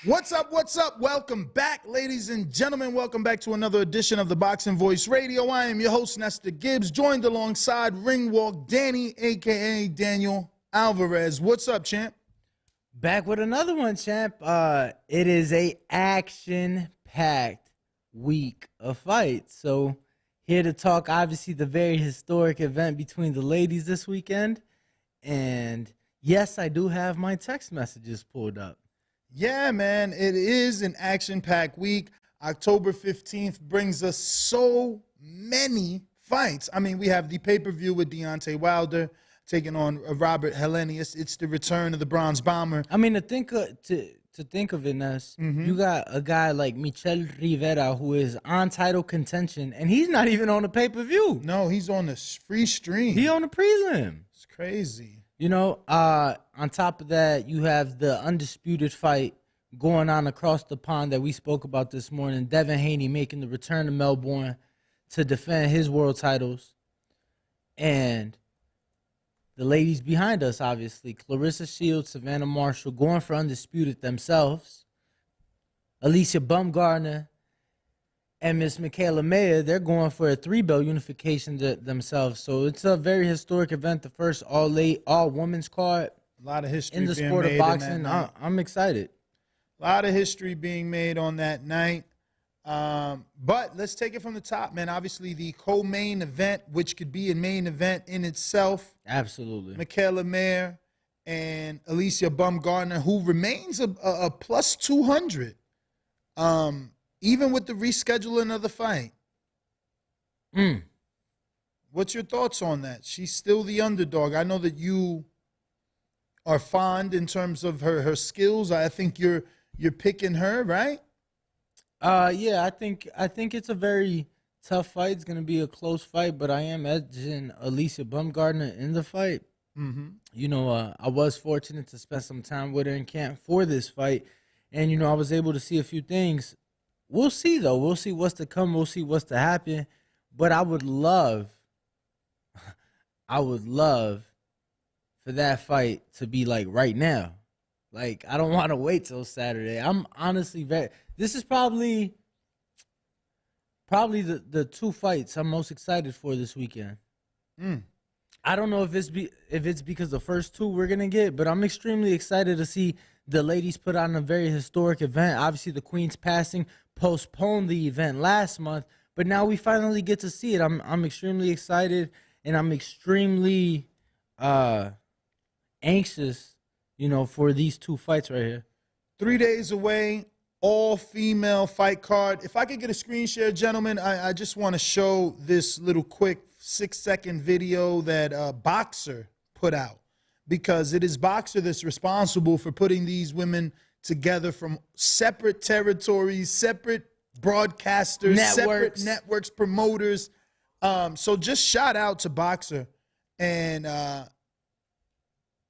What's up? What's up? Welcome back, ladies and gentlemen. Welcome back to another edition of the Boxing Voice Radio. I am your host, Nestor Gibbs, joined alongside Ringwalk Danny, a.k.a. Daniel Alvarez. What's up, champ? Back with another one, champ. It is a action-packed week of fights. So here to talk, obviously, the very historic event between the ladies this weekend. And yes, I do have my text messages pulled up. Yeah, man, it is an action-packed week. October 15th brings us so many fights. I mean, we have the pay-per-view with Deontay Wilder taking on Robert Helenius. It's the return of the Bronze Bomber. I mean, to think of it, Ness, you got a guy like Michel Rivera who is on title contention, and he's not even on the pay-per-view. No, he's on the free stream. He on the prelim. It's crazy. You know, on top of that, you have the undisputed fight going on across the pond that we spoke about this morning. Devin Haney making the return to Melbourne to defend his world titles. And the ladies behind us, obviously, Claressa Shields, Savannah Marshall, going for undisputed themselves. Alycia Baumgardner and Miss Mikaela, they're going for a 3-belt unification themselves. So it's a very historic event, the first all-women's card. A lot of history in the being sport of made boxing. I'm excited. A lot of history being made on that night. But let's take it from the top, man. Obviously, the co-main event, which could be a main event in itself. Absolutely. Mikaela and Alycia Baumgardner, who remains a plus 200. Even with the rescheduling of the fight. What's your thoughts on that? She's still the underdog. I know that you are fond in terms of her skills. I think you're picking her, right? Yeah, I think it's a very tough fight. It's going to be a close fight, but I am edging Alycia Baumgardner in the fight. You know, I was fortunate to spend some time with her in camp for this fight, and, you know, I was able to see a few things. We'll see, though. We'll see what's to come. We'll see what's to happen. But I would love for that fight to be, like, right now. Like, I don't want to wait till Saturday. I'm honestly this is probably the two fights I'm most excited for this weekend. I don't know if it's because the first two we're going to get, but I'm extremely excited to see the ladies put on a very historic event. Obviously, the Queen's passing postponed the event last month, but now we finally get to see it. I'm extremely excited, and I'm extremely anxious, you know, for these two fights right here. 3 days away, all-female fight card. If I could get a screen share, gentlemen, I just want to show this little quick 6-second video that Boxer put out, because it is Boxer that's responsible for putting these women together from separate territories, separate broadcasters, separate networks, promoters. So just shout out to Boxer and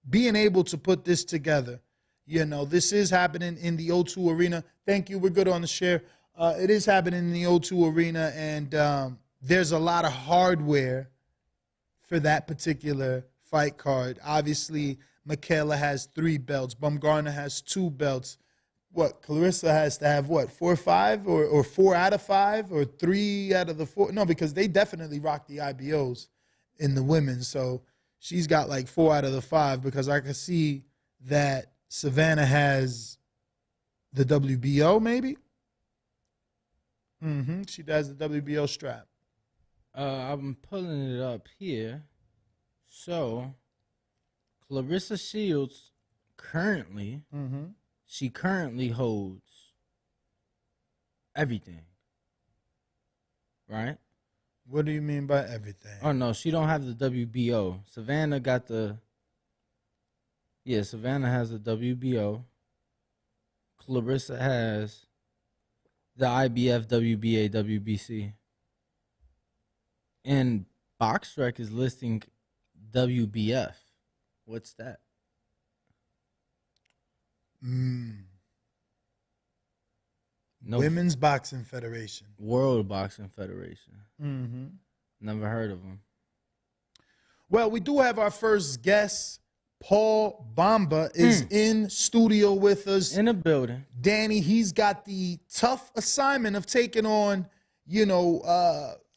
being able to put this together. You know, this is happening in the O2 Arena. Thank you. We're good on the share. It is happening in the O2 Arena, and there's a lot of hardware for that particular fight card. Obviously, Mikaela has 3 belts. Baumgardner has 2 belts. What, Claressa has to have, what, 4 or 5? Or 4 out of 5? Or 3 out of the 4? No, because they definitely rock the IBOs in the women. So she's got like 4 out of the 5, because I can see that Savannah has the WBO, maybe? She does the WBO strap. I'm pulling it up here. So, Claressa Shields currently, she currently holds everything, right? What do you mean by everything? Oh, no, she don't have the WBO. Savannah got the, yeah, Savannah has the WBO. Claressa has the IBF, WBA, WBC. And BoxRec is listing WBF. What's that? No. Women's Boxing Federation. World Boxing Federation. Never heard of them. Well, we do have our first guest Paul Bomba is in studio with us. In the building. Danny, he's got the tough assignment of taking on,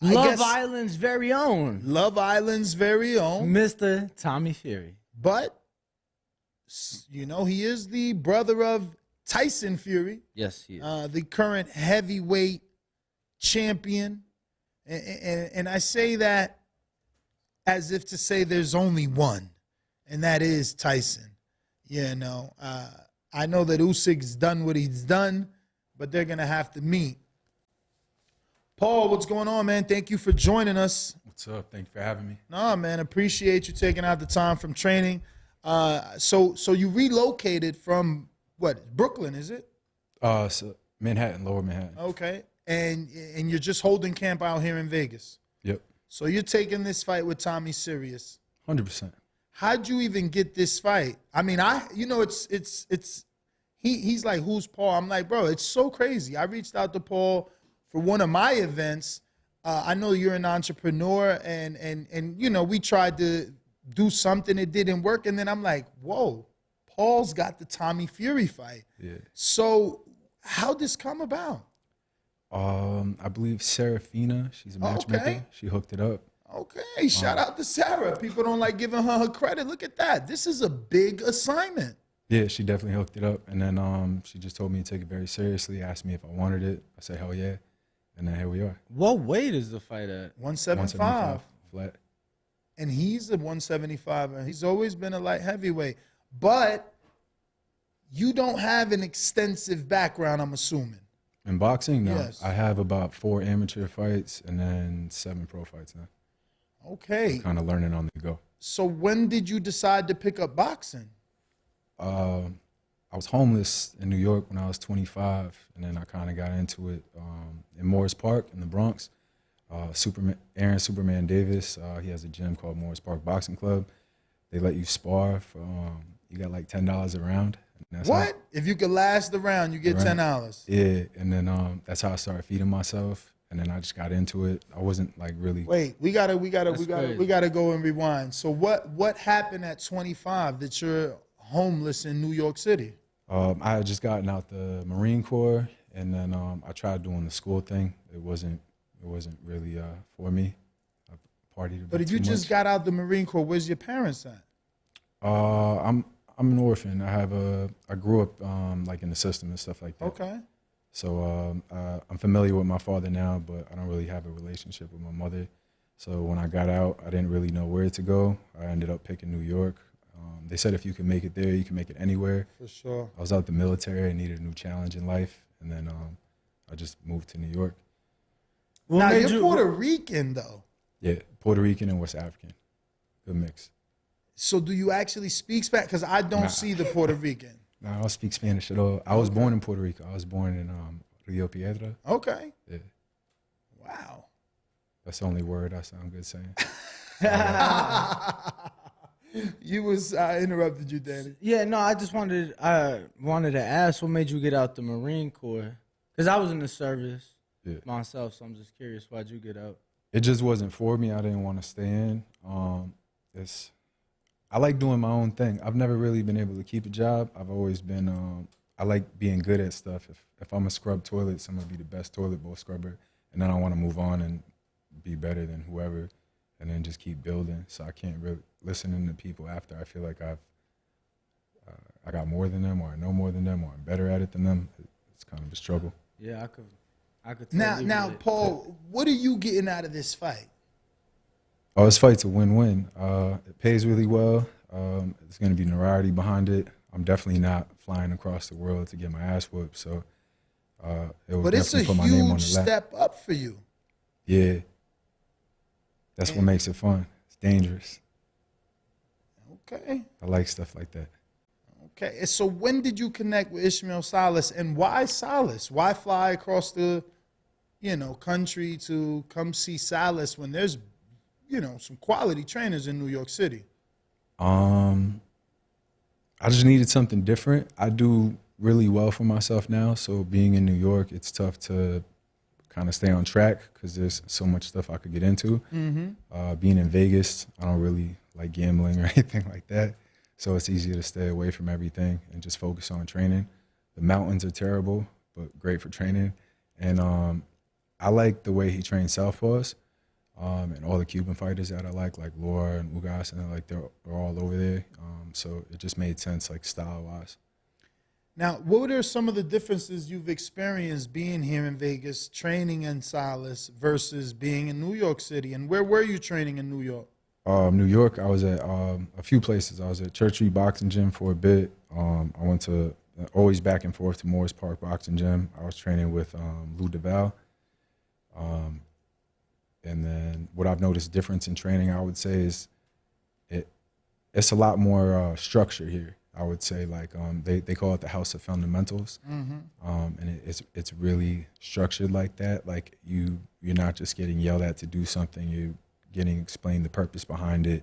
Love Island's very own. Love Island's very own. Mr. Tommy Fury. But, he is the brother of Tyson Fury. Yes, he is. The current heavyweight champion. And I say that as if to say there's only one, and that is Tyson. I know that Usyk's done what he's done, but they're going to have to meet. Paul, what's going on, man? Thank you for joining us. What's up? Thank you for having me. No, man, appreciate you taking out the time from training. So you relocated from, what, Brooklyn, is it? So Manhattan, Lower Manhattan. Okay. And you're just holding camp out here in Vegas. Yep. So you're taking this fight with Tommy serious. 100%. How'd you even get this fight? I mean, he's like, who's Paul? I'm like, bro, it's so crazy. I reached out to Paul for one of my events. I know you're an entrepreneur, and we tried to do something, it didn't work, and then I'm like, whoa, Paul's got the Tommy Fury fight. Yeah. So how'd this come about? I believe Serafina, she's a matchmaker. Okay. She hooked it up. Okay, shout out to Sarah. People don't like giving her credit. Look at that. This is a big assignment. Yeah, she definitely hooked it up. And then she just told me to take it very seriously, asked me if I wanted it. I said, hell yeah. And then here we are. What weight is the fight at? 175. Flat. And he's a 175. And he's always been a light heavyweight. But you don't have an extensive background, I'm assuming. In boxing, no. Yes. I have about 4 amateur fights and then 7 pro fights now. Okay. Kind of learning on the go. So when did you decide to pick up boxing? I was homeless in New York when I was 25, and then I kind of got into it in Morris Park in the Bronx. Superman Davis, he has a gym called Morris Park Boxing Club. They let you spar for, you got like $10 a round. What? If you could last the round, you get $10. Yeah, and then that's how I started feeding myself, and then I just got into it. I wasn't like really. Wait, we gotta go and rewind. So what happened at 25 that you're homeless in New York City? I had just gotten out the Marine Corps, and then I tried doing the school thing. It wasn't really for me. I partied a bit But if you too just much. got out the Marine Corps, where's your parents at? I'm an orphan. I grew up like in the system and stuff like that. Okay. So I'm familiar with my father now, but I don't really have a relationship with my mother. So when I got out, I didn't really know where to go. I ended up picking New York. They said if you can make it there, you can make it anywhere. For sure. I was out the military. I needed a new challenge in life, and then I just moved to New York. Now you're Puerto Rican though. Yeah, Puerto Rican and West African. Good mix. So do you actually speak Spanish? Because I don't see the Puerto Rican. No, I don't speak Spanish at all. I was born in Puerto Rico. I was born in Rio Piedra. Okay. Yeah. Wow. That's the only word I sound good saying. You was I interrupted you, Danny. Yeah, no, I wanted to ask what made you get out the Marine Corps? Because I was in the service myself, so I'm just curious, why'd you get out? It just wasn't for me. I didn't want to stay in. I like doing my own thing. I've never really been able to keep a job. I've always been, I like being good at stuff. If I'm a scrub toilets, I'm going to be the best toilet bowl scrubber. And then I want to move on and be better than whoever and then just keep building. So I can't really listen to people after I feel like I got more than them or I know more than them or I'm better at it than them. It's kind of a struggle. Yeah, I could Now, totally relate. Paul, what are you getting out of this fight? Oh, this fight's a win-win. It pays really well. There's going to be notoriety behind it. I'm definitely not flying across the world to get my ass whooped. So it will But it's a definitely put my name on huge the map. step up for you. Yeah. That's what makes it fun. It's dangerous. Okay. I like stuff like that. Okay. So when did you connect with Ishmael Salas, and why Salas? Why fly across the, country to come see Salas when there's, some quality trainers in New York City? I just needed something different. I do really well for myself now, so being in New York, it's tough to kind of stay on track because there's so much stuff I could get into. Mm-hmm. Being in Vegas, I don't really like gambling or anything like that. so it's easier to stay away from everything and just focus on training. The mountains are terrible, but great for training. And I like the way he trains southpaws, and all the Cuban fighters that I like Laura and Ugas, and like they're all over there. So it just made sense, like style-wise. Now, what are some of the differences you've experienced being here in Vegas, training in Salas versus being in New York City? And where were you training in New York? New York, I was at a few places. I was at Church Street Boxing Gym for a bit. I went to always back and forth to Morris Park Boxing Gym. I was training with Lou DeVal. And then what I've noticed difference in training, I would say, is it's a lot more structure here. I would say, like they call it the House of Fundamentals, and it's really structured like that. Like you're not just getting yelled at to do something. You're getting explained the purpose behind it,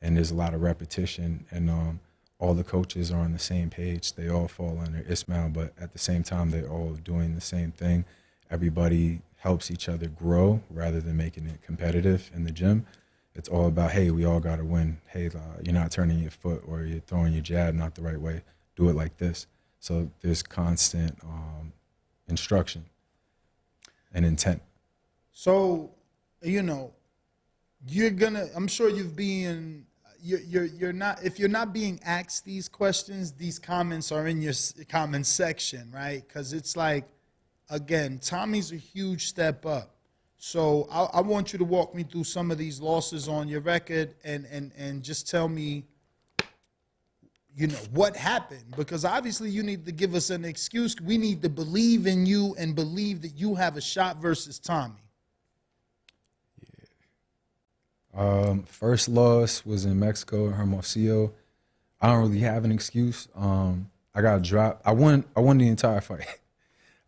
and there's a lot of repetition. And all the coaches are on the same page. They all fall under Ismail, but at the same time, they're all doing the same thing. Everybody helps each other grow rather than making it competitive in the gym. It's all about, hey, we all got to win. Hey, you're not turning your foot or you're throwing your jab not the right way. Do it like this. So there's constant instruction and intent. So, you know, I'm sure you're not, if you're not being asked these questions, these comments are in your comment section, right? Because it's like, again, Tommy's a huge step up. So I want you to walk me through some of these losses on your record and just tell me, you know, what happened. Because obviously you need to give us an excuse. We need to believe in you and believe that you have a shot versus Tommy. Yeah. First loss was in Mexico in Hermosillo. I don't really have an excuse. I got dropped. I won the entire fight.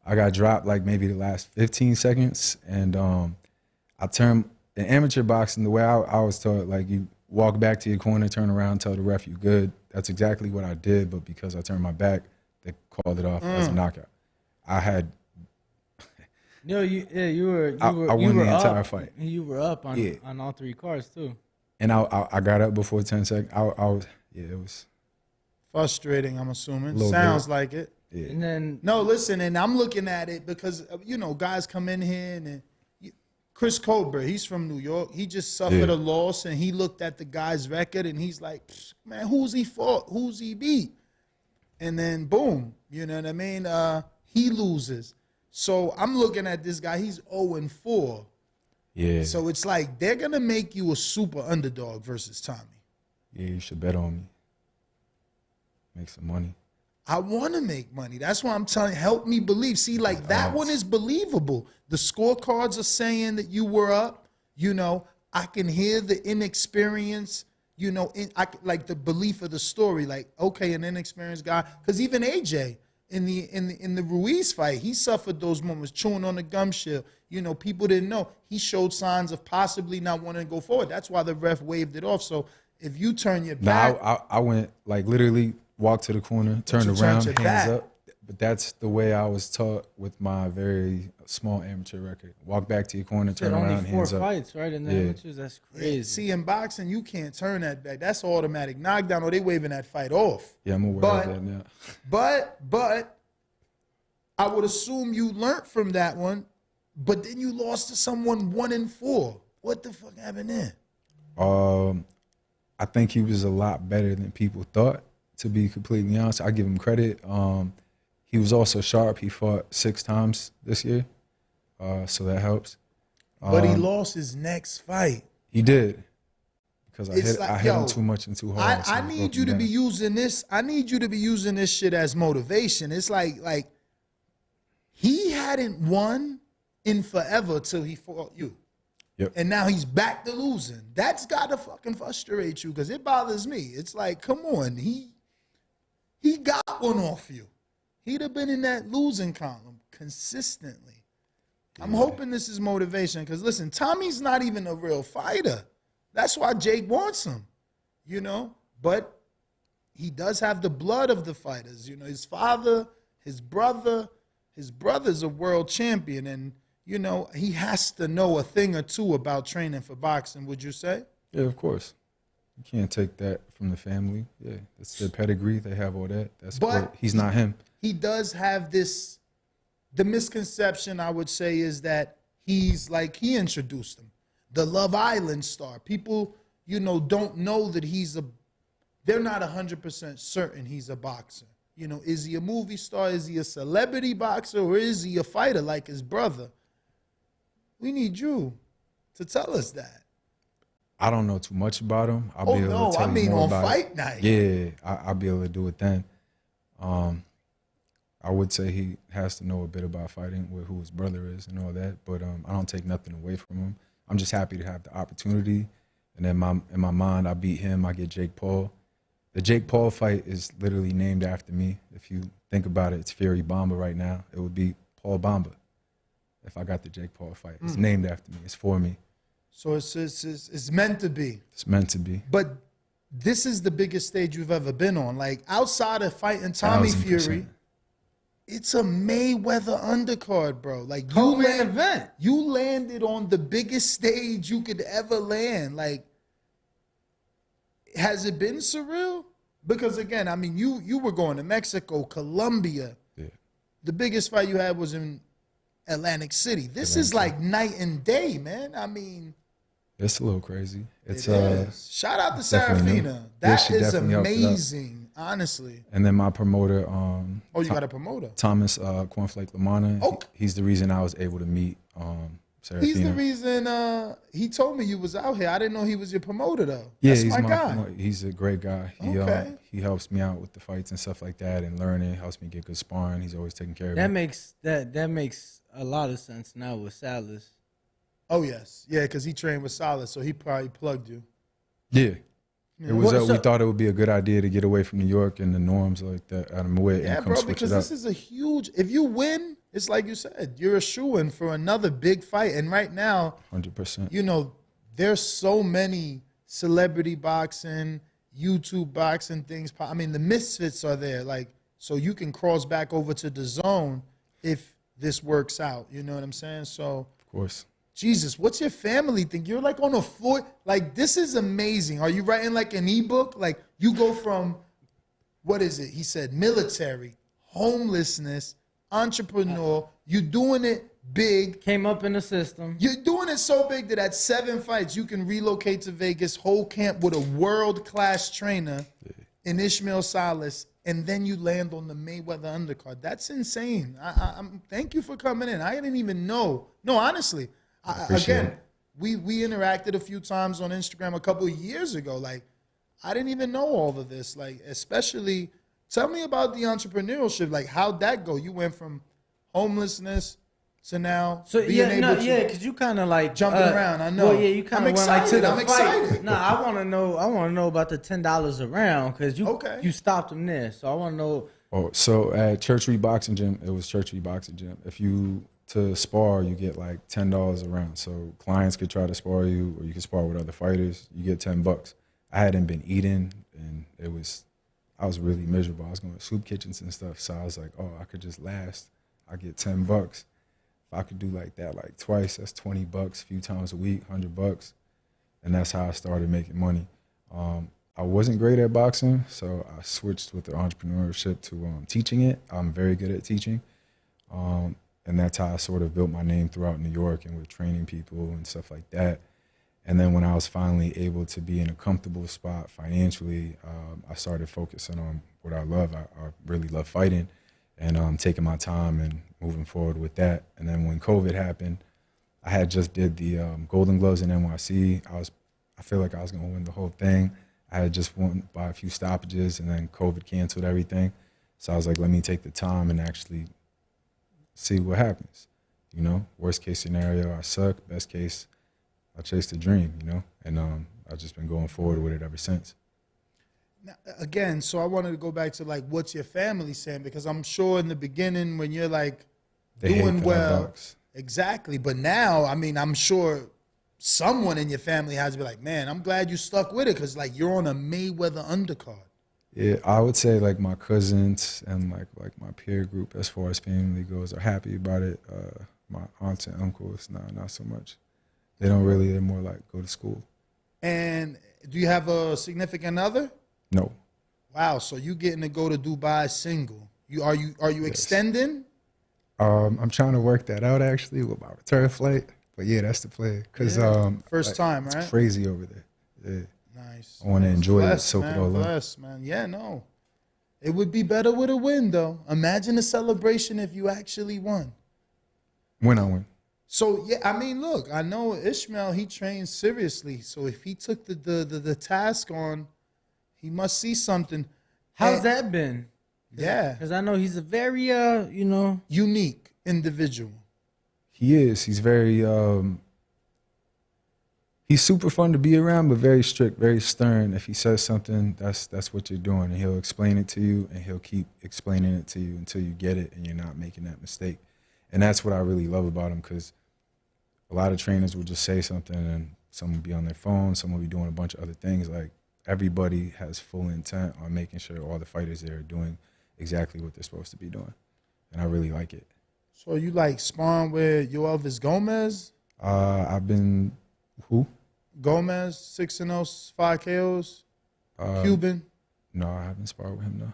I got dropped like maybe the last 15 seconds, and I turned in amateur boxing the way I was taught, like you walk back to your corner, turn around, tell the ref you good. That's exactly what I did, but because I turned my back, they called it off as a knockout. I had. No, you were. I won the entire up. fight. You were up on all three cards too. And I got up before 10 seconds. I was it was frustrating. I'm assuming Sounds like it. Yeah. And then no, listen, and I'm looking at it because you know guys come in here and Chris Colbert, he's from New York. He just suffered a loss and he looked at the guy's record and he's like, man, who's he fought? Who's he beat? And then boom, you know what I mean? He loses. So I'm looking at this guy. He's 0-4. Yeah. So it's like they're gonna make you a super underdog versus Tommy. Yeah, you should bet on me. Make some money. I want to make money. That's why I'm telling you, help me believe. See, like that one is believable. The scorecards are saying that you were up. You know, I can hear the inexperience, you know, like the belief of the story. Like, okay, an inexperienced guy. Because even AJ in the Ruiz fight, he suffered those moments, chewing on the gum shield. You know, people didn't know. He showed signs of possibly not wanting to go forward. That's why the ref waved it off. So if you turn your back. I went like literally walked to the corner, turned around, hands up. But that's the way I was taught with my very small amateur record. Walk back to your corner, turn around, hands up. Only 4 fights, right? In the amateurs, that's crazy. See, in boxing, you can't turn that back. That's automatic knockdown, or they waving that fight off. Yeah, I'm aware of that now. But I would assume you learned from that one, but then you lost to someone 1-4. What the fuck happened there? I think he was a lot better than people thought, to be completely honest. I give him credit. He was also sharp. He fought 6 times this year, so that helps. But he lost his next fight. He did, because I hit him too much and too hard. I need you to be using this. I need you to be using this shit as motivation. It's like he hadn't won in forever till he fought you. Yep. And now he's back to losing. That's got to fucking frustrate you because it bothers me. It's like, come on, he got one off you. He'd have been in that losing column consistently. Yeah. I'm hoping this is motivation because, listen, Tommy's not even a real fighter. That's why Jake wants him, you know. But he does have the blood of the fighters. You know, his father, his brother's a world champion, and you know, he has to know a thing or two about training for boxing, would you say? Yeah, of course. You can't take that from the family. Yeah, that's their pedigree. They have all that. But he's not him. He does have this. The misconception, I would say, is that he's like, he introduced him, the Love Island star. People, don't know that they're not 100% certain he's a boxer. Is he a movie star? Is he a celebrity boxer? Or is he a fighter like his brother? We need you to tell us that. I don't know too much about him. I'll be able no, to tell I you mean more on about fight it. night. Yeah, I'll be able to do it then. I would say he has to know a bit about fighting, with who his brother is and all that, but I don't take nothing away from him. I'm just happy to have the opportunity. And then in my mind, I beat him, I get Jake Paul. The Jake Paul fight is literally named after me. If you think about it, it's Fury Bomba right now. It would be Paul Bomba if I got the Jake Paul fight. It's named after me. It's for me. So it's meant to be. It's meant to be. But this is the biggest stage you've ever been on. Like, outside of fighting Tommy 1000%. Fury, it's a Mayweather undercard, bro. Like, Co-main event. You landed on the biggest stage you could ever land. Like, has it been surreal? Because again, I mean, you were going to Mexico, Colombia. Yeah. The biggest fight you had was in Atlantic City. This is like night and day, man. I mean, it's a little crazy. It's it is. Shout out to definitely Serafina. new. That she is definitely helped it out. amazing, honestly. And then my promoter, Oh, you got a promoter. Thomas Cornflake Lamana. Oh. He's the reason I was able to meet Serafina. He's the reason he told me you was out here. I didn't know he was your promoter though. Yeah, That's he's my guy. promoter. He's a great guy. Okay. He helps me out with the fights and stuff like that, and learning. Helps me get good sparring. He's always taking care of That me. makes a lot of sense now with Salas. Oh yes, yeah, because he trained with Solid, so he probably plugged you. Yeah. It was. Well, We thought it would be a good idea to get away from New York and the norms like that out of my way Yeah, and come bro, switch because it up. this is a huge. If you win, it's like you said, you're a shoo-in for another big fight. And right now, 100%. There's so many celebrity boxing, YouTube boxing things. I mean, the misfits are there, like, so you can cross back over to the zone if this works out. You know what I'm saying? So, Of course. Jesus, what's your family think? You're like on a floor. Like, this is amazing. Are you writing like an ebook? Like, you go from, what is it? He said military, homelessness, entrepreneur. You're doing it big. Came up in the system. You're doing it so big that at 7 fights, you can relocate to Vegas, whole camp with a world-class trainer in Ishmael Salas, and then you land on the Mayweather undercard. That's insane. I'm thank you for coming in. I didn't even know. No, honestly. Again, it. we interacted a few times on Instagram a couple of years ago. Like, I didn't even know all of this. Like, especially, tell me about the entrepreneurship. Like, how'd that go? You went from homousness to now being able to because you kind of like jumping around. I know. Well, yeah, you kind I'm of went like to excited. the I'm fight. excited. No, I want to know about the $10 a round because Okay. you stopped him there. So I want to know. Oh, so at Church Reed Boxing Gym, it was Church Reed Boxing Gym. If you to spar, you get like $10 a round. So clients could try to spar you, or you could spar with other fighters. You get $10. I hadn't been eating, and I was really miserable. I was going to soup kitchens and stuff. So I was like, oh, I could just last. I get $10. If I could do like that, like twice, that's $20. A few times a week, $100, and that's how I started making money. I wasn't great at boxing, so I switched with the entrepreneurship to teaching it. I'm very good at teaching. And that's how I sort of built my name throughout New York and with training people and stuff like that. And then when I was finally able to be in a comfortable spot financially, I started focusing on what I love. I really love fighting and taking my time and moving forward with that. And then when COVID happened, I had just did the Golden Gloves in NYC. I feel like I was going to win the whole thing. I had just won by a few stoppages, and then COVID canceled everything. So I was like, let me take the time and actually see what happens. Worst case scenario, I suck. Best case, I chase the dream, And I've just been going forward with it ever since. Now, again, so I wanted to go back to like, what's your family saying? Because I'm sure in the beginning when you're like They hate doing that I well, box. exactly. But now, I mean, I'm sure someone in your family has to be like, man, I'm glad you stuck with it because like you're on a Mayweather undercard. Yeah, I would say like my cousins and like my peer group as far as family goes are happy about it. My aunts and uncles, not so much. They don't really. They're more like go to school. And Do you have a significant other? No. Wow, so you getting to go to Dubai single. Are you extending? I'm trying to work that out actually with my return flight. But yeah, that's the play. Cause First time, right? It's crazy over there. Yeah. Nice. I want to enjoy it, Bless, soak man, it all up. bless, man. Yeah, no. It would be better with a win, though. Imagine the celebration if you actually won. When I win. So yeah, I mean, look, I know Ishmael. He trains seriously. So if he took the task on, he must see something. How's that been? Yeah, Because I know he's a very, unique individual. He is. He's very. He's super fun to be around, but very strict, very stern. If he says something, that's what you're doing, and he'll explain it to you, and he'll keep explaining it to you until you get it, and you're not making that mistake. And that's what I really love about him, because a lot of trainers will just say something, and some will be on their phone, some will be doing a bunch of other things. Like, everybody has full intent on making sure all the fighters there are doing exactly what they're supposed to be doing, and I really like it. So you like sparring with Yoelvis Gomez? I've been who? Gomez, 6-0, 5 KOs. Cuban. No, I haven't sparred with him, no.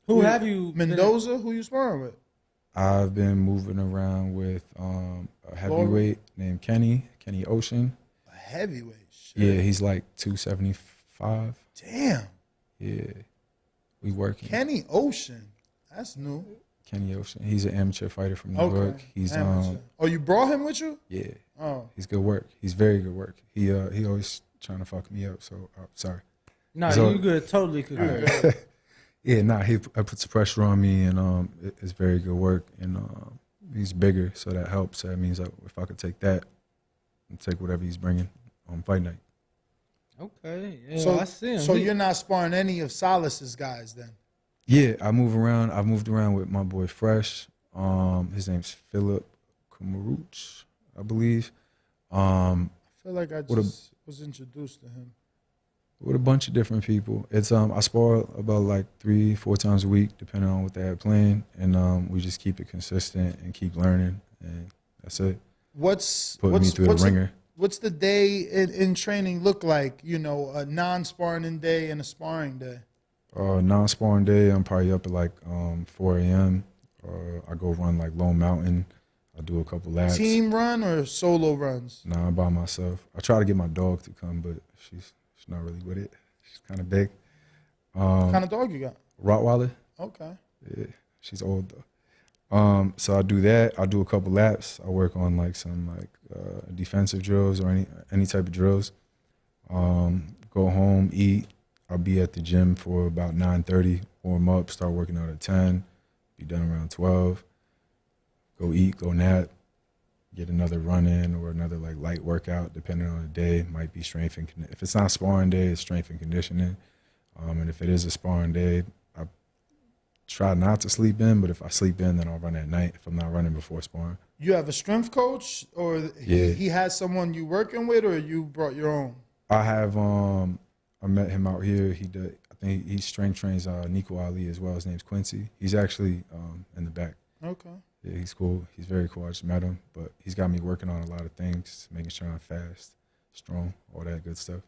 Who have you? Mendoza? Who you sparring with? I've been moving around with a heavyweight named Kenny Ocean. A heavyweight. Shit. Yeah, he's like 275. Damn. Yeah, we working. Kenny Ocean. That's new. Kenny Ocean. He's an amateur fighter from New York. He's Amateur. Oh, you brought him with you? yeah. Oh. He's good work. He's very good work. He always trying to fuck me up. So sorry. No, So- you good. Totally good. Yeah, nah. He puts pressure on me, and it's very good work. And he's bigger, so that helps. So that means that if I could take that and take whatever he's bringing on fight night. Okay. Yeah, So I see him. So you're not sparring any of Salas's guys then? Yeah, I move around. I've moved around with my boy Fresh. His name's Philip Kamaruch, I believe. I feel like I What a- just was introduced to him. With a bunch of different people. It's I spar about like 3-4 times a week, depending on what they have playing, and we just keep it consistent and keep learning, and that's it. Putting me through the ringer. What's the day in training look like? You know, a non-sparring day and a sparring day. Non-sparring day, I'm probably up at like 4 a.m. I go run like Lone Mountain. I do a couple laps. Team run or solo runs? Nah, I'm by myself. I try to get my dog to come, but she's not really with it. She's kind of big. What kind of dog you got? Rottweiler. Okay. Yeah, she's old though. So I do that. I do a couple laps. I work on like some like defensive drills or any type of drills. Go home, eat. I'll be at the gym for about 9:30. Warm up. Start working out at 10. Be done around 12. Go eat. Go nap. Get another run in or another like light workout depending on the day. Might be strength and if it's not a sparring day, it's strength and conditioning. And if it is a sparring day, I try not to sleep in. But if I sleep in, then I'll run at night if I'm not running before sparring. You have a strength coach, or he has someone you working with, or you brought your own? I have I met him out here. I think he strength trains Nico Ali as well. His name's Quincy. He's actually in the back. Okay. Yeah, he's cool. He's very cool. I just met him, but he's got me working on a lot of things, making sure I'm fast, strong, all that good stuff.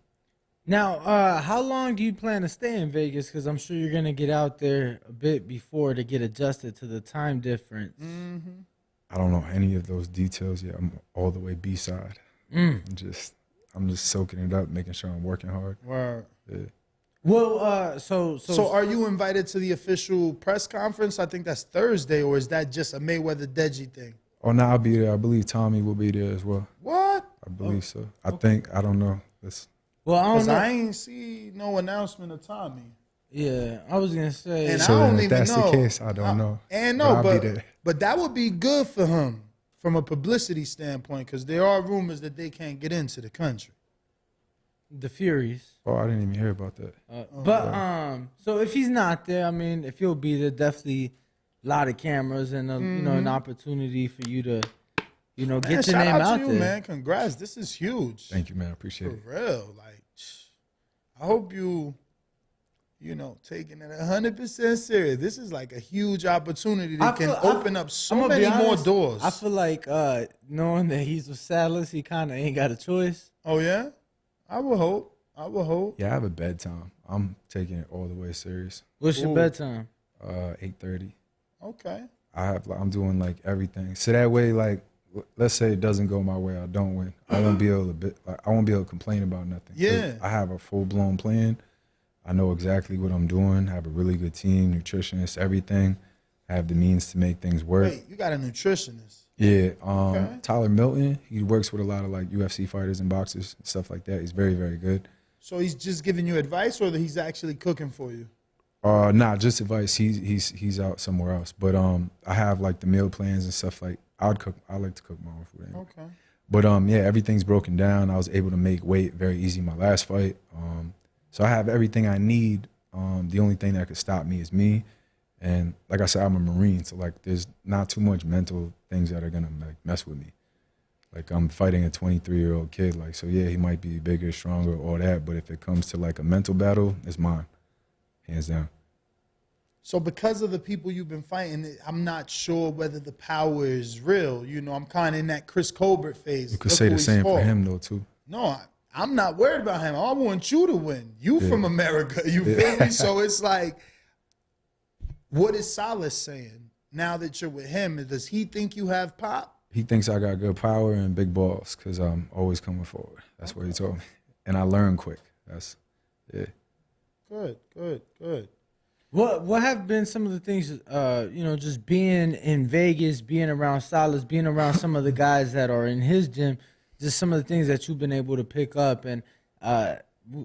Now, how long do you plan to stay in Vegas? Because I'm sure you're going to get out there a bit before to get adjusted to the time difference. Mm-hmm. I don't know any of those details yet. I'm all the way B-side. I'm just soaking it up, making sure I'm working hard. Word. Yeah. Well, so are you invited to the official press conference? I think that's Thursday, or is that just a Mayweather Deji thing? Oh, no, I'll be there. I believe Tommy will be there as well. What? I believe so. I don't know. well, I don't Because know. I ain't see no announcement of Tommy. Yeah, I was gonna say. And So I don't if even that's know. the case, I don't know. And But no, I'll be there. but that would be good for him from a publicity standpoint, because there are rumors that they can't get into the country. The Furies. Oh, I didn't even hear about that. But so if he's not there, I mean, if he'll be there, definitely a lot of cameras and an opportunity for you to, get Man, your shout name out out to you, there. man. Congrats. This is huge. Thank you, man. I appreciate For it. real. Like, I hope you taking it 100% serious. This is like a huge opportunity that can open up so I'm gonna be many more honest, doors. I feel like knowing that he's with Salas, he kind of ain't got a choice. Oh, yeah? I would hope. I will hope. Yeah, I have a bedtime. I'm taking it all the way serious. What's your Ooh. bedtime? 8:30. Okay. I'm doing like everything. So that way, like, let's say it doesn't go my way, I don't win. I won't be able to I won't be able to complain about nothing. 'Cause Yeah. I have a full blown plan. I know exactly what I'm doing. I have a really good team, nutritionist, everything. I have the means to make things work. Wait, you got a nutritionist? Yeah, Okay. Tyler Milton. He works with a lot of like UFC fighters and boxers and stuff like that. He's very, very good. So he's just giving you advice, or that he's actually cooking for you? Nah, just advice. He's out somewhere else. But I have like the meal plans and stuff. Like I like to cook my own food. Anyway. Okay. But yeah, everything's broken down. I was able to make weight very easy my last fight. So I have everything I need. The only thing that could stop me is me. And like I said, I'm a Marine, so like there's not too much mental things that are gonna like mess with me. Like I'm fighting a 23-year-old kid. Like so, yeah, he might be bigger, stronger, all that. But if it comes to like a mental battle, it's mine, hands down. So because of the people you've been fighting, I'm not sure whether the power is real. You know, I'm kind of in that Chris Colbert phase. You could Look say who the he's same for fought. him though too. No, I'm not worried about him. I want you to win. You from America. You feel me? So it's like, what is Salas saying now that you're with him? Does he think you have pop? He thinks I got good power and big balls because I'm always coming forward. That's what he told me, and I learn quick. That's yeah. Good. What have been some of the things, just being in Vegas, being around Salas, being around some of the guys that are in his gym, just some of the things that you've been able to pick up, and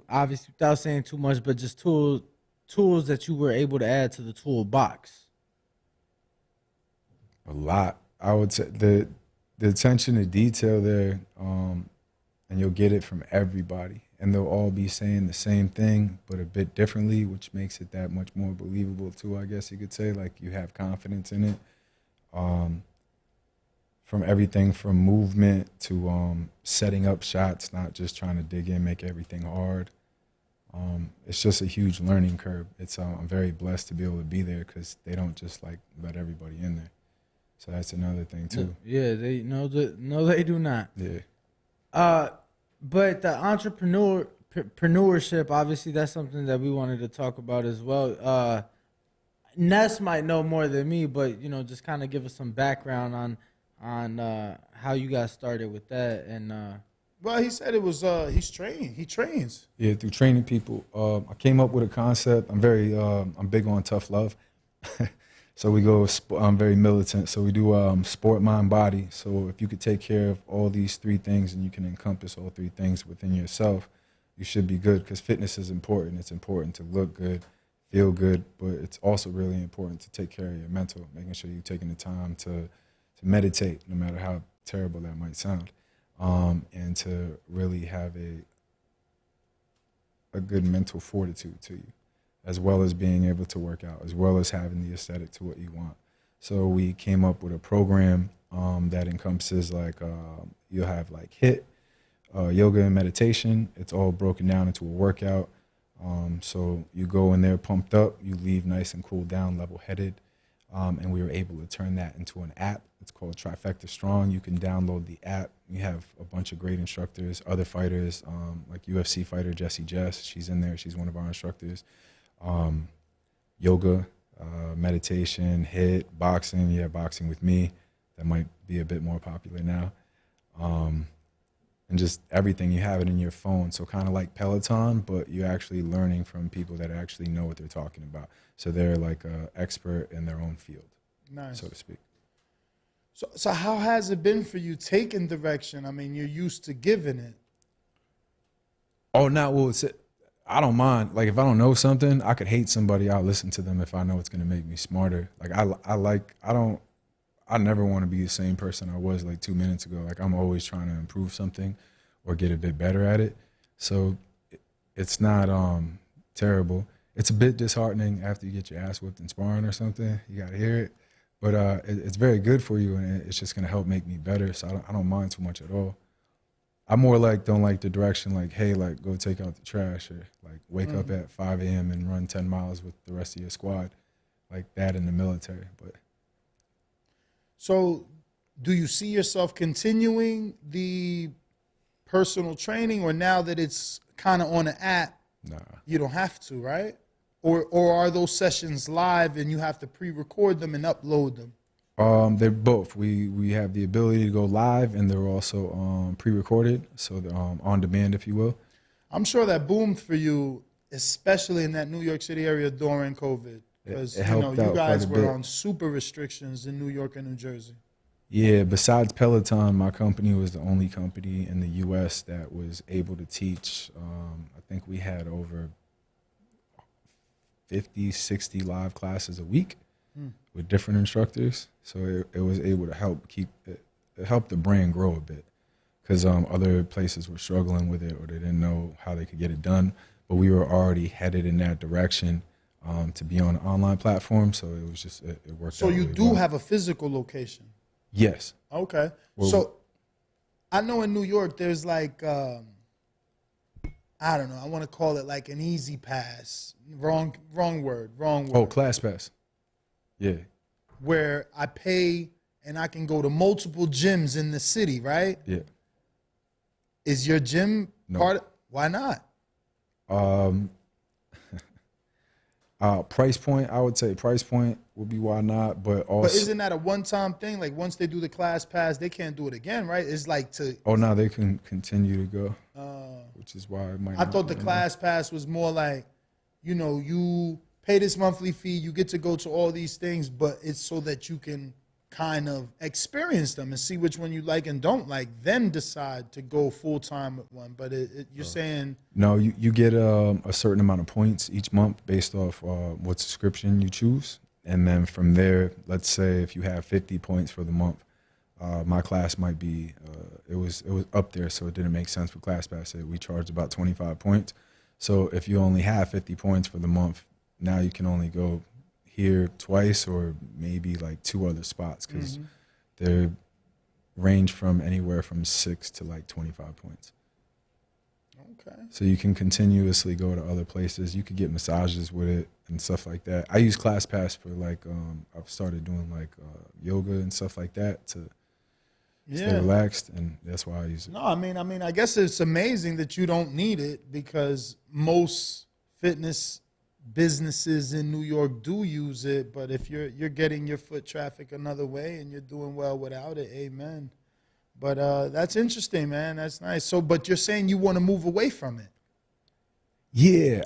obviously without saying too much, but just tools that you were able to add to the toolbox? A lot. I would say the attention to detail there, and you'll get it from everybody. And they'll all be saying the same thing, but a bit differently, which makes it that much more believable too, I guess you could say. Like you have confidence in it. From everything from movement to setting up shots, not just trying to dig in, make everything hard. It's just a huge learning curve. I'm very blessed to be able to be there because they don't just like let everybody in there. So that's another thing too. Yeah, they they do not. Yeah. But the entrepreneurship, obviously, that's something that we wanted to talk about as well. Ness might know more than me, but just kind of give us some background on how you got started with that. And Well, he said it was he's trained. He trains. Yeah, through training people, I came up with a concept. I'm big on tough love. So I'm very militant. So we do sport, mind, body. So if you could take care of all these three things and you can encompass all three things within yourself, you should be good because fitness is important. It's important to look good, feel good, but it's also really important to take care of your mental, making sure you're taking the time to meditate, no matter how terrible that might sound, and to really have a good mental fortitude to you, as well as being able to work out, as well as having the aesthetic to what you want. So we came up with a program that encompasses you'll have like HIIT, yoga and meditation. It's all broken down into a workout. So you go in there pumped up, you leave nice and cool down, level-headed, and we were able to turn that into an app. It's called Trifecta Strong. You can download the app. We have a bunch of great instructors, other fighters, like UFC fighter Jessie Jess. She's in there. She's one of our instructors. Yoga, meditation, HIIT, boxing. Yeah, boxing with me. That might be a bit more popular now. And just everything. You have it in your phone. So kind of like Peloton, but you're actually learning from people that actually know what they're talking about. So they're like an expert in their own field, Nice. so to speak. So how has it been for you taking direction? I mean, you're used to giving it. Oh, now, well, I don't mind. Like, if I don't know something, I could hate somebody. I'll listen to them if I know it's going to make me smarter. Like, I never want to be the same person I was like 2 minutes ago. Like, I'm always trying to improve something or get a bit better at it. So it's not terrible. It's a bit disheartening after you get your ass whipped in sparring or something. You got to hear it. But it's very good for you, and it's just going to help make me better. So I don't mind too much at all. I more don't like the direction like, hey, like go take out the trash or like wake up at 5 a.m. and run 10 miles with the rest of your squad, like that in the military. But So do you see yourself continuing the personal training, or now that it's kind of on the app, Nah. you don't have to, right? Or are those sessions live and you have to pre-record them and upload them? They're both. We have the ability to go live, and they're also pre-recorded, so they're, on demand, if you will. I'm sure that boomed for you, especially in that New York City area during COVID, because It you know helped you out guys quite a were bit. on super restrictions in New York and New Jersey. Yeah, besides Peloton, my company was the only company in the U.S. that was able to teach. I think we had over 50, 60 live classes a week with different instructors. So it was able to help keep it helped the brand grow a bit, because other places were struggling with it, or they didn't know how they could get it done. But we were already headed in that direction to be on an online platform. So it was just, it worked So out you really do well. have a physical location? Yes. Okay. Well, So I know in New York there's like, I don't know, I want to call it like an easy pass. Wrong word. Oh, ClassPass. Yeah. Where I pay and I can go to multiple gyms in the city, right? Yeah. Is your gym No. part of, why not? Price point, I would say price point would be why not, but also. But isn't that a one-time thing? Like once they do the class pass, they can't do it again, right? It's like to. Oh no, they can continue to go, which is why it might. I not thought the be class pass was more like, you know, you pay this monthly fee, you get to go to all these things, but it's so that you can kind of experience them and see which one you like and don't like, then decide to go full-time with one. But you're saying. No, you get a certain amount of points each month based off what subscription you choose, and then from there, let's say if you have 50 points for the month, my class might be it was up there, so it didn't make sense for ClassPass. We charged about 25 points. So if you only have 50 points for the month, now you can only go here twice, or maybe like 2 other spots, because they range from anywhere from 6 to like 25 points. Okay. So you can continuously go to other places. You could get massages with it and stuff like that. I use ClassPass for like I've started doing like yoga and stuff like that to stay relaxed, and that's why I use it. No, I mean, I guess it's amazing that you don't need it, because most fitness businesses in New York do use it. But if you're getting your foot traffic another way and you're doing well without it, amen. But that's interesting, man. That's nice. So, but you're saying you want to move away from it? Yeah.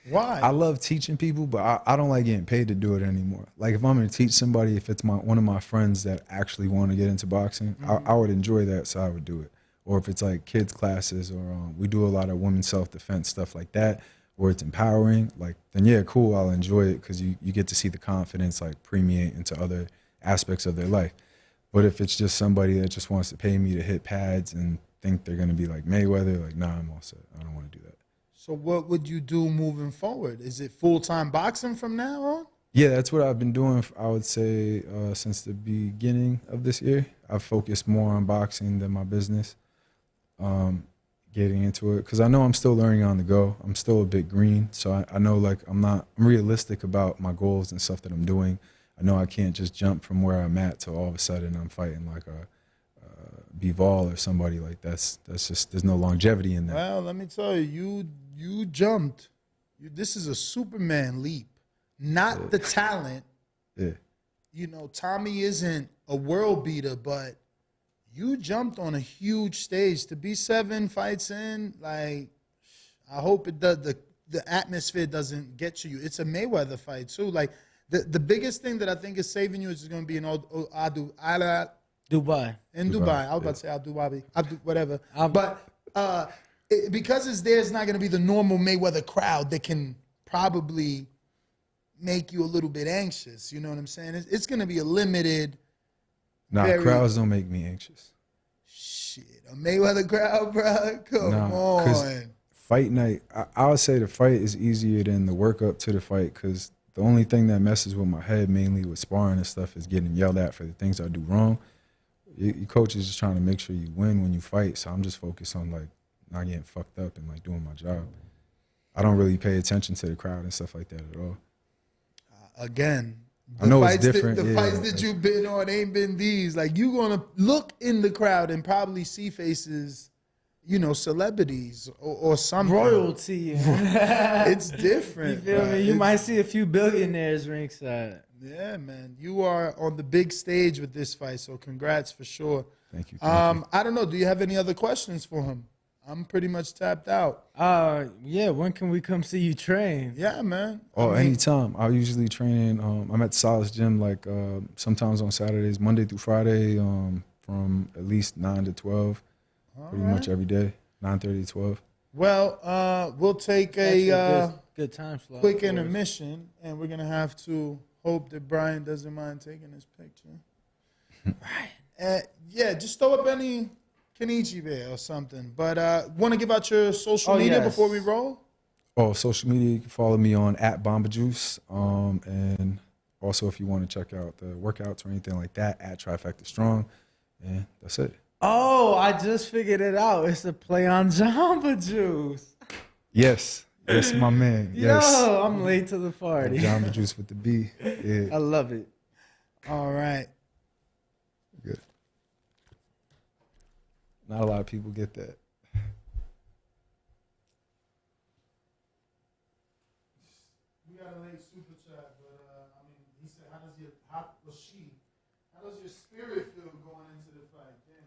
Why? I love teaching people, but I don't like getting paid to do it anymore. Like if I'm going to teach somebody, if it's one of my friends that actually want to get into boxing, I would enjoy that, so I would do it. Or if it's like kids classes, or we do a lot of women's self-defense stuff like that, or it's empowering, like, then yeah, cool, I'll enjoy it, because you get to see the confidence like permeate into other aspects of their life. But if it's just somebody that just wants to pay me to hit pads and think they're going to be like Mayweather, like, nah, I'm all set. I don't want to do that. So what would you do moving forward? Is it full-time boxing from now on? Yeah, that's what I've been doing, I would say, since the beginning of this year. I've focused more on boxing than my business, getting into it, because I know I'm still learning on the go. I'm still a bit green, so I know like I'm realistic about my goals and stuff that I'm doing. I know I can't just jump from where I'm at to all of a sudden I'm fighting like a Bivol or somebody. Like that's just, there's no longevity in that. Well, let me tell you, you jumped. This is a Superman leap, not the talent. Yeah. You know, Tommy isn't a world beater, but you jumped on a huge stage to be 7 fights in. Like, I hope it does. The atmosphere doesn't get to you. It's a Mayweather fight too. Like the biggest thing that I think is saving you is going to be in Dubai. In Dubai. I was about to say Abu Dhabi, whatever. But because it's there, it's not going to be the normal Mayweather crowd that can probably make you a little bit anxious. You know what I'm saying? It's going to be a limited. Nah, crowds don't make me anxious. Shit, a Mayweather crowd, bro? Come on. Fight night, I would say the fight is easier than the work up to the fight, because the only thing that messes with my head, mainly with sparring and stuff, is getting yelled at for the things I do wrong. Your coach is just trying to make sure you win when you fight, so I'm just focused on like not getting fucked up and like doing my job. I don't really pay attention to the crowd and stuff like that at all. Again, I know it's different. The fights that you've been on ain't been these. Like, you gonna look in the crowd and probably see faces celebrities or something. Royalty. It's different. You feel me? You might see a few billionaires ringside. Yeah, man. You are on the big stage with this fight, so congrats for sure. Thank you. Thank you. I don't know. Do you have any other questions for him? I'm pretty much tapped out. Yeah. When can we come see you train? Yeah, man. Anytime. I usually train. I'm at Solace Gym like sometimes on Saturdays, Monday through Friday, from at least 9 to 12, pretty much every day, 9:30 to 12. Well, we'll take Actually, a good time slot. quick intermission, and we're gonna have to hope that Brian doesn't mind taking this picture. Yeah, just throw up any Kenichi Bear or something. But want to give out your social media before we roll? Oh, social media, you can follow me on @BombaJuice. And also if you want to check out the workouts or anything like that, @Trifecta Strong. And that's it. Oh, I just figured it out. It's a play on Jamba Juice. Yes. Yes, my man. Yes. Yo, I'm late to the party. Jamba Juice with the B. Yeah. I love it. All right. Good. Not a lot of people get that. We got a late super chat, but I mean, he said, how does your spirit feel going into the fight? Damn,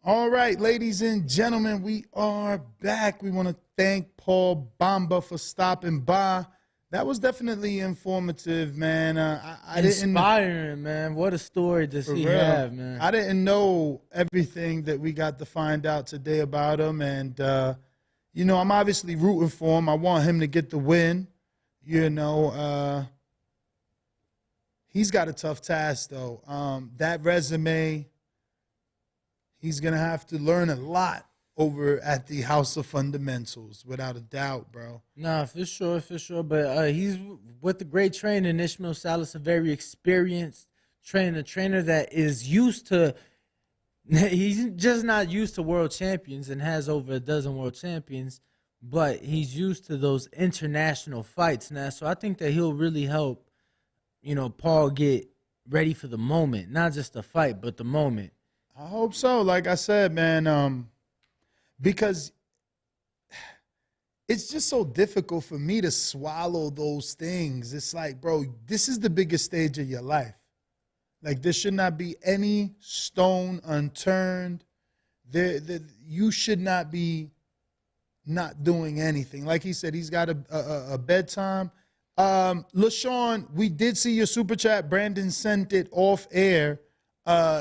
All right, ladies and gentlemen, we are back. We want to thank Paul Bomba for stopping by. That was definitely informative, man. I didn't Inspiring, man. What a story does he have, man. I didn't know everything that we got to find out today about him. And, I'm obviously rooting for him. I want him to get the win. He's got a tough task, though. That resume, he's going to have to learn a lot over at the House of Fundamentals, without a doubt, bro. Nah, for sure. But he's with the great trainer, Ishmael Salas, a very experienced trainer, that is used to – he's just not used to world champions and has over a dozen world champions, but he's used to those international fights now. So I think that he'll really help, Paul get ready for the moment, not just the fight, but the moment. I hope so. Like I said, man, because it's just so difficult for me to swallow those things. It's like, bro, this is the biggest stage of your life. Like, there should not be any stone unturned. You should not be not doing anything. Like he said, he's got a bedtime. LaShawn, we did see your super chat. Brandon sent it off air.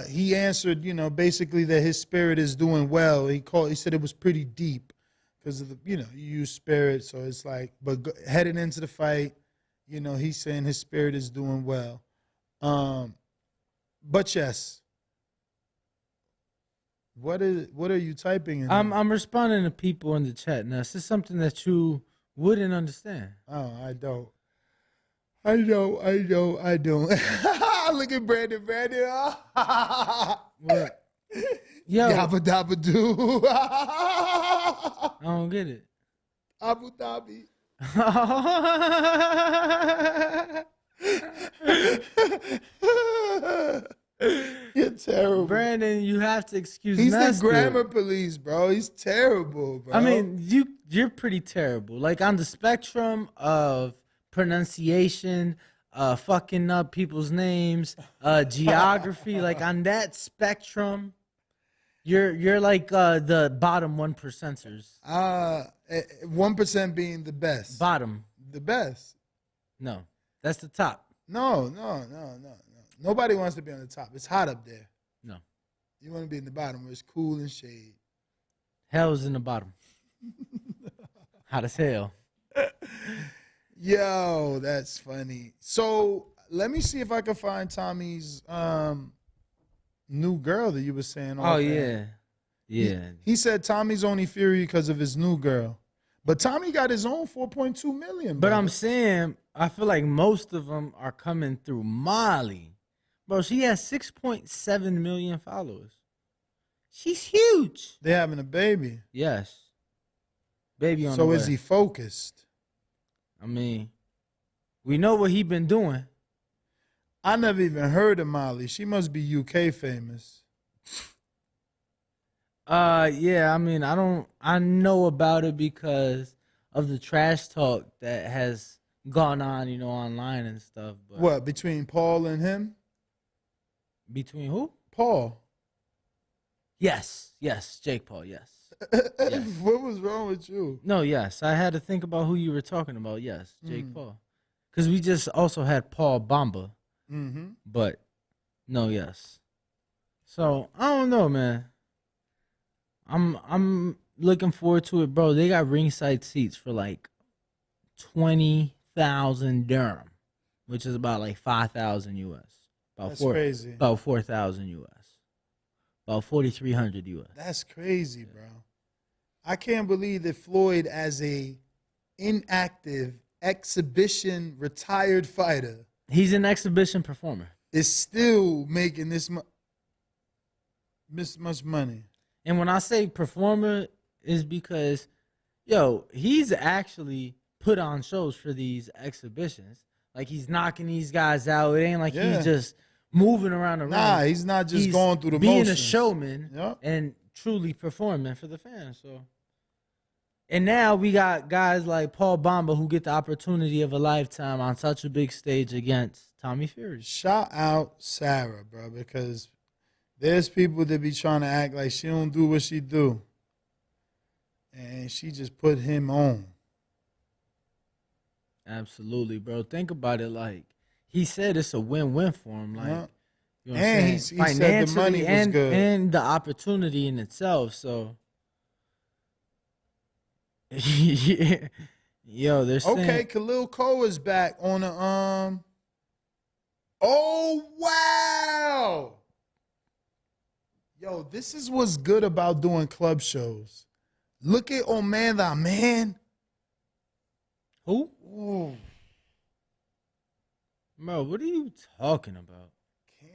He answered, basically that his spirit is doing well. He said it was pretty deep because of the, you use spirit. So it's like, but heading into the fight, he's saying his spirit is doing well. But yes. What are you typing in? I'm responding to people in the chat now. This is something that you wouldn't understand. Oh, I don't. I don't. Look at Brandon. What? Yo. Yabba dabba doo. I don't get it. Abu Dhabi. You're terrible. Brandon, you have to excuse He's Master. the grammar police, bro. He's terrible, bro. I mean, you're pretty terrible. Like, on the spectrum of pronunciation, fucking up people's names, geography, like on that spectrum, you're like the bottom 1%ers. 1% being the best. Bottom. The best. No, that's the top. No. Nobody wants to be on the top. It's hot up there. No. You want to be in the bottom where it's cool and shade. Hell's in the bottom. Hot as hell. Yo, that's funny. So let me see if I can find Tommy's new girl that you were saying. Oh, yeah. Yeah. He said Tommy's only fury because of his new girl. But Tommy got his own 4.2 million. But bro. I'm saying, I feel like most of them are coming through Molly. Bro, she has 6.7 million followers. She's huge. They're having a baby. Yes. Baby on the So way. is he focused? I mean, we know what he been doing. I never even heard of Molly. She must be UK famous. Yeah, I mean, I know about it because of the trash talk that has gone on, online and stuff. But What, between Paul and him? between who? Paul. Yes, Jake Paul, yes. What was wrong with you? No, yes, I had to think about who you were talking about. Yes, Jake Paul. Because we just also had Paul Bomba. Mm-hmm. But, no, yes. So, I don't know, man. I'm looking forward to it, bro. They got ringside seats for like 20,000 dirham, which is about like 5,000 US. That's crazy. About 4,000 US. About 4,300 US. That's crazy, bro. I can't believe that Floyd, as a inactive exhibition retired fighter, He's an exhibition performer. is still making this much money. And when I say performer, is because, he's actually put on shows for these exhibitions. Like, he's knocking these guys out. It ain't like he's just moving around the ring. Nah, he's not just going through the being motions. a showman and truly performing for the fans. So, and now we got guys like Paul Bomba who get the opportunity of a lifetime on such a big stage against Tommy Fury. Shout out Sarah, bro, because there's people that be trying to act like she don't do what she do. And she just put him on. Absolutely, bro. Think about it. Like, he said it's a win-win for him. Like, you know what I'm And saying? he said the money was good. And the opportunity in itself. So, yeah. Yo, they're saying, Okay, Khalil Cole is back on the Oh wow! Yo, this is what's good about doing club shows. Look at Oman the man. Who? Ooh, Bro, what are you talking about?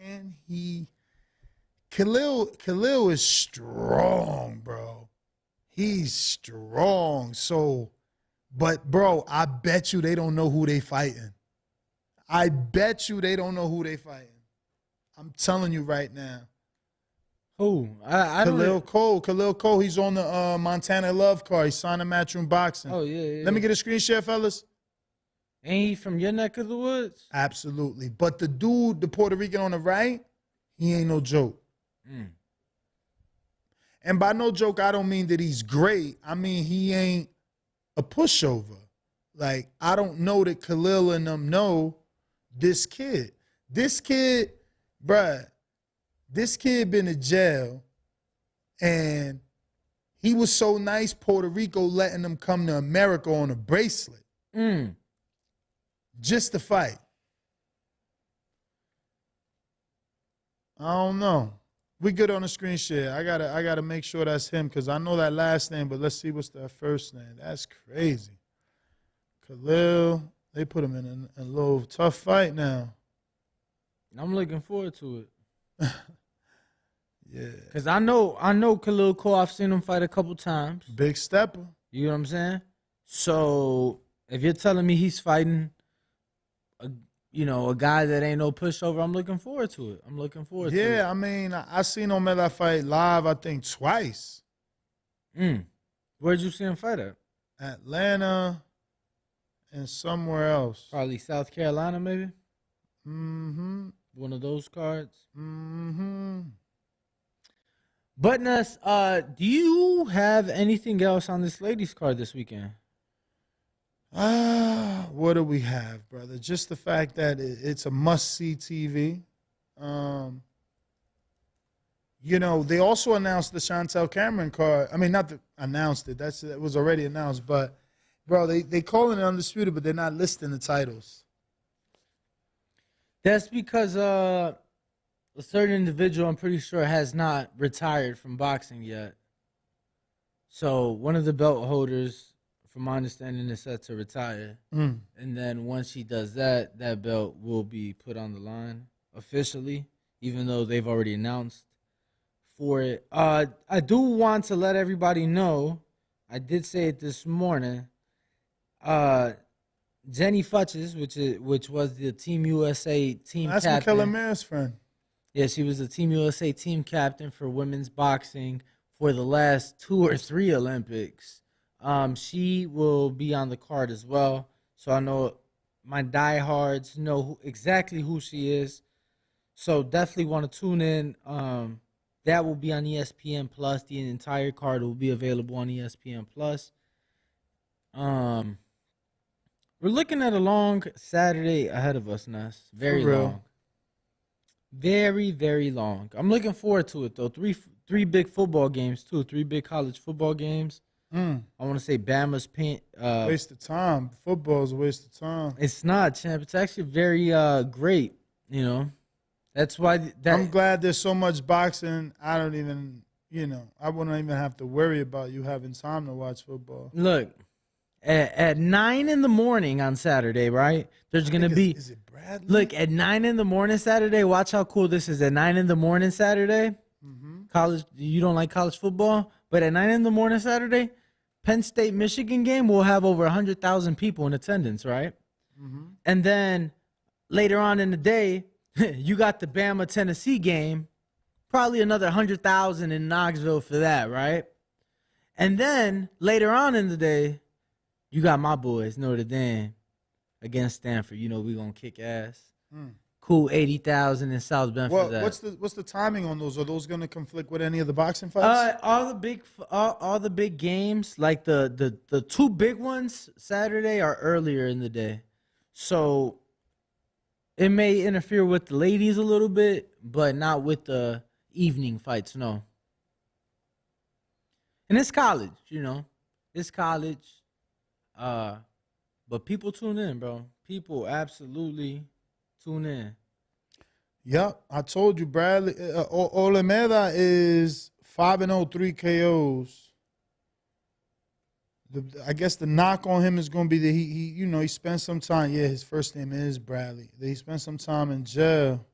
can he? Khalil is strong, bro. He's strong. So, but bro, I bet you they don't know who they fighting. I bet you they don't know who they fighting. I'm telling you right now. Who? I don't Khalil know. Cole. Khalil Cole, he's on the Montana Love card. He signed a Matchroom Boxing. Oh, yeah. Let me get a screen share, fellas. Ain't he from your neck of the woods? Absolutely. But the dude, the Puerto Rican on the right, he ain't no joke. And by no joke, I don't mean that he's great. I mean, he ain't a pushover. Like, I don't know that Khalil and them know this kid. This kid, bruh, this kid been in jail, and he was so nice, Puerto Rico letting him come to America on a bracelet. Just to fight. I don't know. We good on the screen share. I gotta make sure that's him because I know that last name, but let's see what's that first name. That's crazy. Khalil, they put him in a little tough fight now. I'm looking forward to it. Yeah. Cause I know Khalil Cole. I've seen him fight a couple times. Big stepper. You know what I'm saying? So if you're telling me he's fighting a guy that ain't no pushover, I'm looking forward to it. I'm looking forward to it. Yeah, I mean, I seen Omela fight live, I think, twice. Where'd you see him fight at? Atlanta and somewhere else. Probably South Carolina, maybe? Mm-hmm. One of those cards. Mm-hmm. But Ness, do you have anything else on this ladies card this weekend? What do we have, brother? Just the fact that it's a must-see TV. They also announced the Chantel Cameron card. I mean, announced it. It was already announced. But, bro, they call it undisputed, but they're not listing the titles. That's because a certain individual, I'm pretty sure, has not retired from boxing yet. So one of the belt holders, from my understanding, is set to retire. And then once she does that, that belt will be put on the line officially, even though they've already announced for it. I do want to let everybody know, I did say it this morning, Jenny Futches, which was the Team USA team That's captain. Mikaela Maris' friend. Yeah, she was the Team USA team captain for women's boxing for the last 2 or 3 Olympics. She will be on the card as well. So I know my diehards know exactly who she is. So definitely want to tune in. That will be on ESPN Plus. The entire card will be available on ESPN Plus. We're looking at a long Saturday ahead of us, Ness. Very long. Very, very long. I'm looking forward to it, though. Three big football games, too. 3 big college football games. I want to say Bama's waste of time. Football's a waste of time. It's not, champ. It's actually very great, That's why I'm glad there's so much boxing. I don't even, I wouldn't even have to worry about you having time to watch football. Look, at 9 in the morning on Saturday, right? There's going to be. Is it Bradley? Look, at 9 in the morning Saturday, watch how cool this is. At 9 in the morning Saturday, college, you don't like college football? But at 9 in the morning Saturday, Penn State, Michigan game will have over 100,000 people in attendance, right? And then later on in the day, you got the Bama Tennessee game, probably another 100,000 in Knoxville for that, right? And then later on in the day, you got my boys, Notre Dame, against Stanford. We're going to kick ass. Cool 80,000 in South Bend for that. What's the timing on those? Are those going to conflict with any of the boxing fights? All the big games, like the 2 big ones Saturday are earlier in the day. So it may interfere with the ladies a little bit, but not with the evening fights, no. And it's college, It's college. But people tune in, bro. People absolutely tune in. Yep, I told you, Bradley. Olameda is 5-0, 3 KOs. I guess the knock on him is going to be that he spent some time. Yeah, his first name is Bradley. That he spent some time in jail.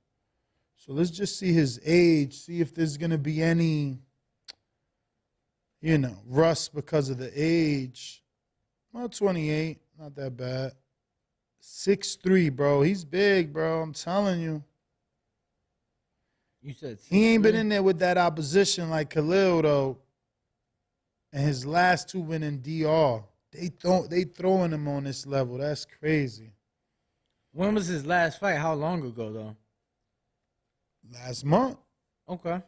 So let's just see his age. See if there's going to be any, rust because of the age. Well, 28, not that bad. 6'3", bro. He's big, bro. I'm telling you. You said He ain't been 6'3"? in there with that opposition like Khalil though. And his last 2 win in DR. They throwing him on this level. That's crazy. When was his last fight? How long ago though? Last month. Okay.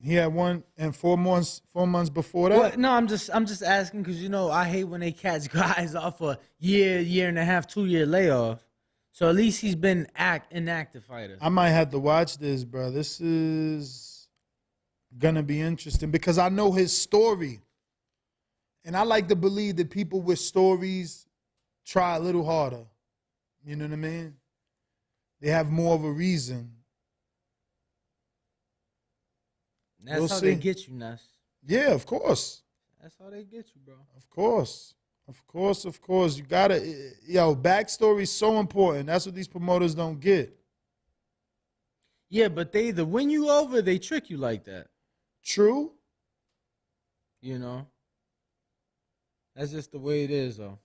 He had one and 4 months before that. Well, no, I'm just asking because I hate when they catch guys off a year and a half, 2-year layoff. So at least he's been inactive fighter. I might have to watch this, bro. This is gonna be interesting because I know his story. And I like to believe that people with stories try a little harder. You know what I mean? They have more of a reason. That's We'll how see. they get you, Ness. Yeah, of course. That's how they get you, bro. Of course. Of course, of course. You gotta, backstory is so important. That's what these promoters don't get. Yeah, but they either win you over, they trick you like that. True. That's just the way it is, though.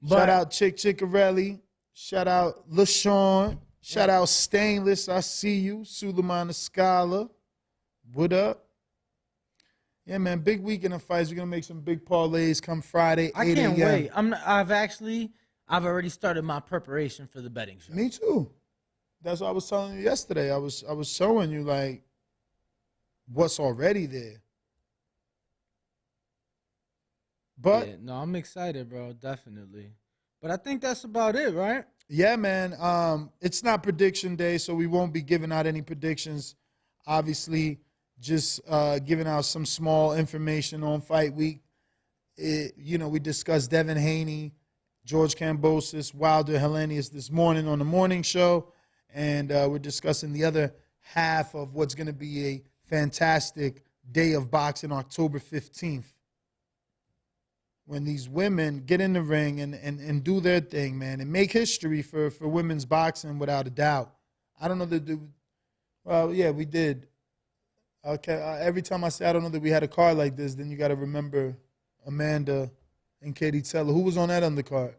Shout out Chick Chickarelli. Shout out LaShawn. Shout out Stainless. I see you. Suleiman Escala. What up? Yeah, man. Big weekend of fights. We're gonna make some big parlays come Friday. I 8 can't a.m. wait. I've already started my preparation for the betting show. Me too. That's what I was telling you yesterday. I was showing you like what's already there. But Yeah, no, I'm excited, bro. Definitely. But I think that's about it, right? yeah, man. It's not prediction day, so we won't be giving out any predictions. Obviously, just giving out some small information on fight week. We discussed Devin Haney, George Kambosos, Wilder, Helenius this morning on the morning show. And we're discussing the other half of what's going to be a fantastic day of boxing, October 15th. When these women get in the ring and do their thing, man, and make history for women's boxing without a doubt. I don't know that well, yeah, we did. Okay, every time I say I don't know that we had a card like this, then you got to remember Amanda and Katie Taylor. Who was on that undercard?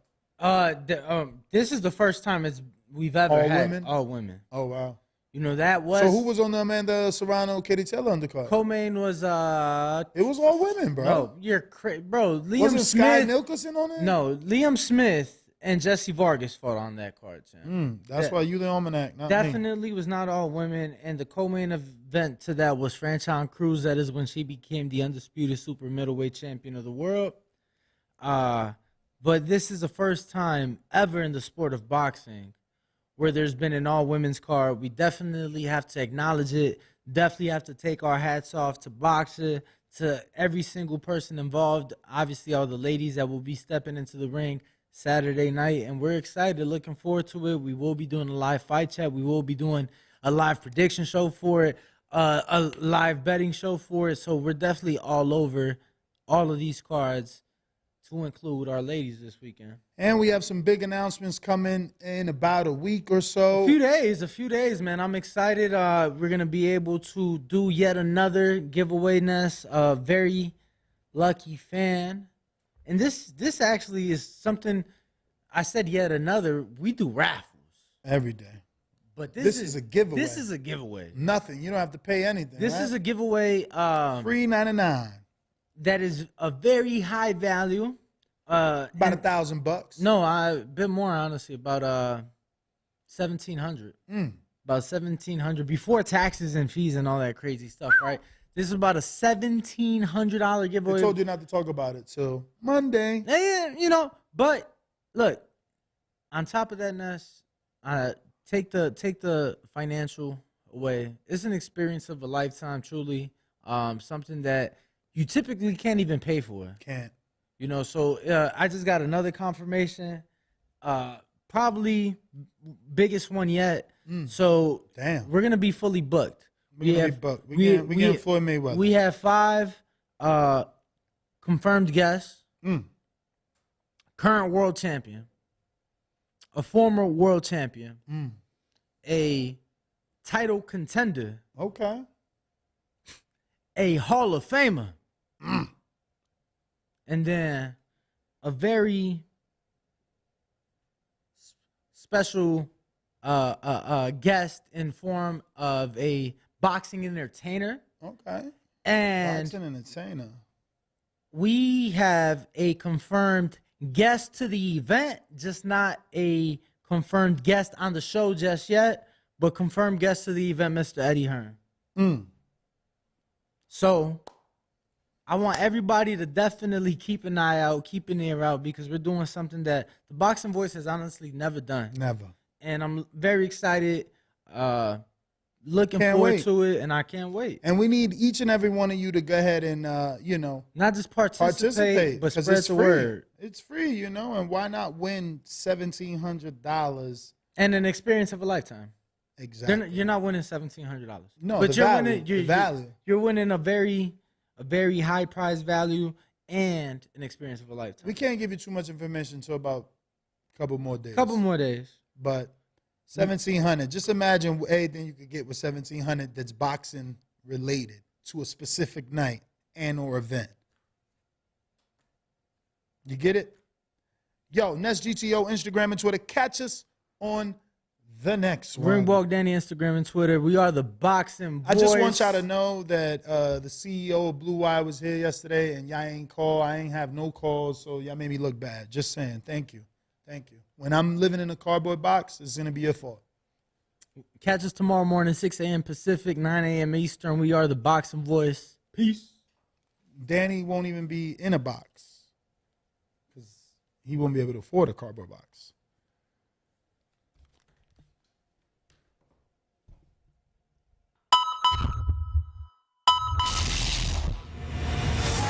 This is the first time we've ever All had women? all women. Oh, wow. That was. So who was on the Amanda Serrano, Katie Taylor undercard? Co-main was It was all women, bro. No, you're crazy, bro. Liam Wasn't Sky Smith. Nicholson on it? No, Liam Smith and Jesse Vargas fought on that card, Sam. That's why you the almanac, not me. Definitely was not all women, and the co-main event to that was Franchon Cruz. That is when she became the undisputed super middleweight champion of the world. But this is the first time ever in the sport of boxing where there's been an all-women's card. We definitely have to acknowledge it. Definitely have to take our hats off to Boxer, to every single person involved. Obviously, all the ladies that will be stepping into the ring Saturday night, and we're excited, looking forward to it. We will be doing a live fight chat. We will be doing a live prediction show for it, a live betting show for it. So we're definitely all over all of these cards to include our ladies this weekend. And we have some big announcements coming in about a week or so. A few days, man. I'm excited. We're going to be able to do yet another giveaway, Ness. A very lucky fan. And this actually is something, I said yet another. We do raffles. Every day. But This is a giveaway. This is a giveaway. Nothing. You don't have to pay anything. This is a giveaway. free 99. That is a very high value. About $1,000. No, a bit more, honestly. About $1,700. About $1,700 before taxes and fees and all that crazy stuff, right? This is about a $1,700 giveaway. I told you not to talk about it till Monday. Yeah, but look, on top of that, Ness, take the financial away. It's an experience of a lifetime, truly. Something that you typically can't even pay for. Can't. So I just got another confirmation. Probably biggest one yet. So Damn. we're gonna be fully booked. We're going to be booked. We're getting Floyd Mayweather. We have 5 confirmed guests. Current world champion. A former world champion. A title contender. Okay. A Hall of Famer. And then a very special guest in form of a boxing entertainer. Okay. And Boxing entertainer. we have a confirmed guest to the event, just not a confirmed guest on the show just yet, but confirmed guest to the event, Mr. Eddie Hearn. So I want everybody to definitely keep an eye out, keep an ear out, because we're doing something that the Boxing Voice has honestly never done. Never. And I'm very excited, looking Can't forward wait. to it, and I can't wait. And we need each and every one of you to go ahead and, Not just participate, but 'cause spread it's the free. word. It's free, and why not win $1,700? And an experience of a lifetime. Exactly. You're not winning $1,700. No, but the you're value, winning. the value. You're winning a very high prize value and an experience of a lifetime. We can't give you too much information until about a couple more days. Couple more days. But 1,700. Just imagine anything you could get with 1,700 that's boxing related to a specific night and or event. You get it? Yo, Nest GTO, Instagram and Twitter. Catch us on the next one. Ringwalk Danny, Instagram and Twitter. We are the Boxing Boys. I just want y'all to know that the CEO of Blue Wire was here yesterday, and y'all ain't call. I ain't have no calls, so y'all made me look bad. Just saying. Thank you. Thank you. When I'm living in a cardboard box, it's going to be your fault. Catch us tomorrow morning, 6 a.m. Pacific, 9 a.m. Eastern. We are the Boxing Voice. Peace. Danny won't even be in a box because he won't be able to afford a cardboard box.